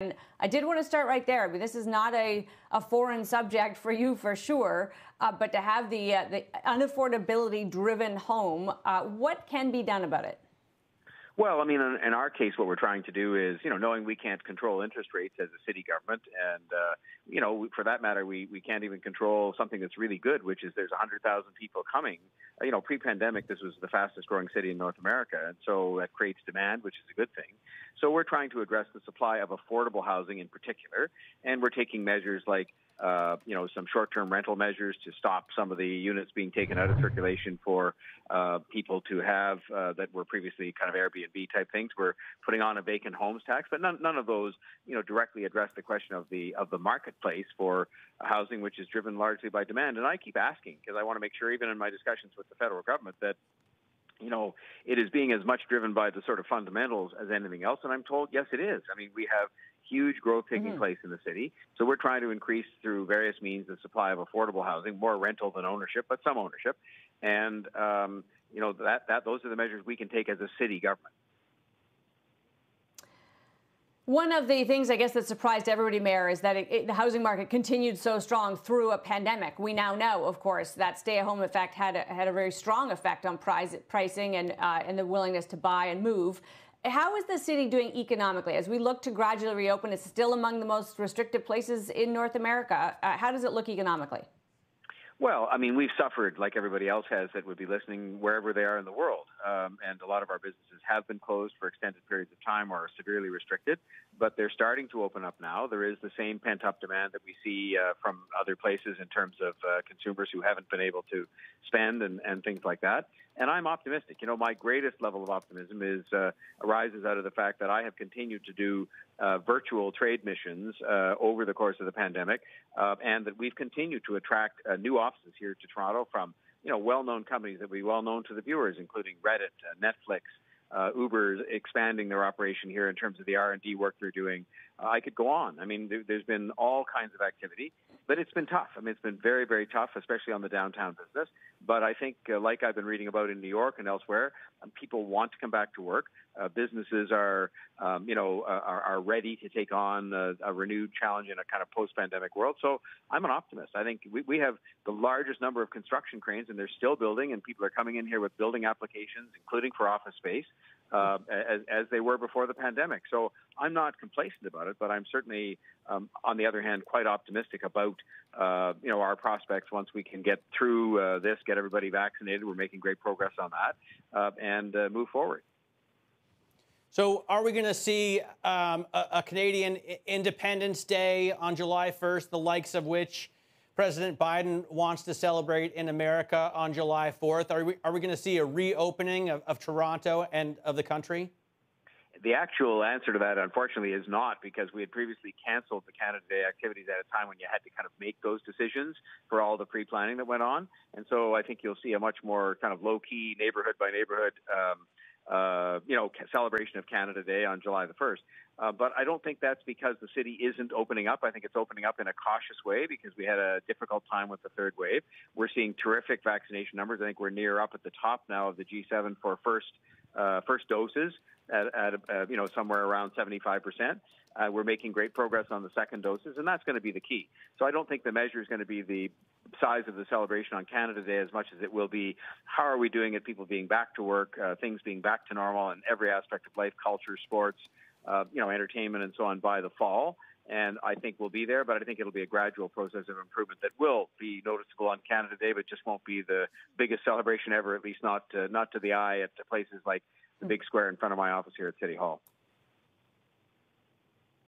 And I did want to start right there. I mean, this is not a foreign subject for you for sure, but to have the unaffordability-driven home, what can be done about it? Well, I mean, in our case, what we're trying to do is, knowing we can't control interest rates as a city government, and, for that matter, we can't even control something that's really good, which is there's 100,000 people coming. Pre-pandemic, this was the fastest growing city in North America, and so that creates demand, which is a good thing. So we're trying to address the supply of affordable housing in particular, and we're taking measures like some short-term rental measures to stop some of the units being taken out of circulation for people to have that were previously kind of Airbnb type things. We're putting on a vacant homes tax, but none of those, directly address the question of the marketplace for housing, which is driven largely by demand. And I keep asking, because I want to make sure, even in my discussions with the federal government, that it is being as much driven by the sort of fundamentals as anything else. And I'm told, yes, it is. I mean, we have huge growth taking place in the city. So we're trying to increase through various means the supply of affordable housing, more rental than ownership, but some ownership. And, those are the measures we can take as a city government. One of the things, I guess, that surprised everybody, Mayor, is that the housing market continued so strong through a pandemic. We now know, of course, that stay-at-home effect had a very strong effect on pricing and the willingness to buy and move. How is the city doing economically? As we look to gradually reopen, it's still among the most restricted places in North America. How does it look economically? Well, I mean, we've suffered, like everybody else has that would be listening, wherever they are in the world. And a lot of our businesses have been closed for extended periods of time or are severely restricted, but they're starting to open up now. There is the same pent-up demand that we see from other places in terms of consumers who haven't been able to spend and things like that. And I'm optimistic. My greatest level of optimism arises out of the fact that I have continued to do virtual trade missions over the course of the pandemic, and that we've continued to attract new offices here to Toronto from well-known companies that will be well-known to the viewers, including Reddit, Netflix, Uber expanding their operation here in terms of the R&D work they're doing. I could go on. I mean, there's been all kinds of activity, but it's been tough. I mean, it's been very, very tough, especially on the downtown business. But I think, like I've been reading about in New York and elsewhere, people want to come back to work. Businesses are ready to take on a renewed challenge in a kind of post-pandemic world. So I'm an optimist. I think we have the largest number of construction cranes, and they're still building, and people are coming in here with building applications, including for office space, as they were before the pandemic. So I'm not complacent about it, but I'm certainly, on the other hand, quite optimistic about our prospects once we can get through this, get everybody vaccinated. We're making great progress on that, and move forward. So are we going to see a Canadian Independence Day on July 1st, the likes of which President Biden wants to celebrate in America on July 4th? Are we going to see a reopening of Toronto and of the country? The actual answer to that, unfortunately, is not, because we had previously canceled the Canada Day activities at a time when you had to kind of make those decisions for all the pre-planning that went on. And so I think you'll see a much more kind of low-key, neighborhood-by-neighborhood celebration of Canada Day on July the 1st. But I don't think that's because the city isn't opening up. I think it's opening up in a cautious way because we had a difficult time with the third wave. We're seeing terrific vaccination numbers. I think we're near up at the top now of the G7 for first doses at somewhere around 75%. We're making great progress on the second doses, and that's going to be the key. So I don't think the measure is going to be the size of the celebration on Canada Day as much as it will be how are we doing it, people being back to work, things being back to normal in every aspect of life, culture, sports, entertainment, and so on by the fall. And I think we'll be there, but I think it'll be a gradual process of improvement that will be noticeable on Canada Day, but just won't be the biggest celebration ever, at least not to the eye at places like the big square in front of my office here at City Hall.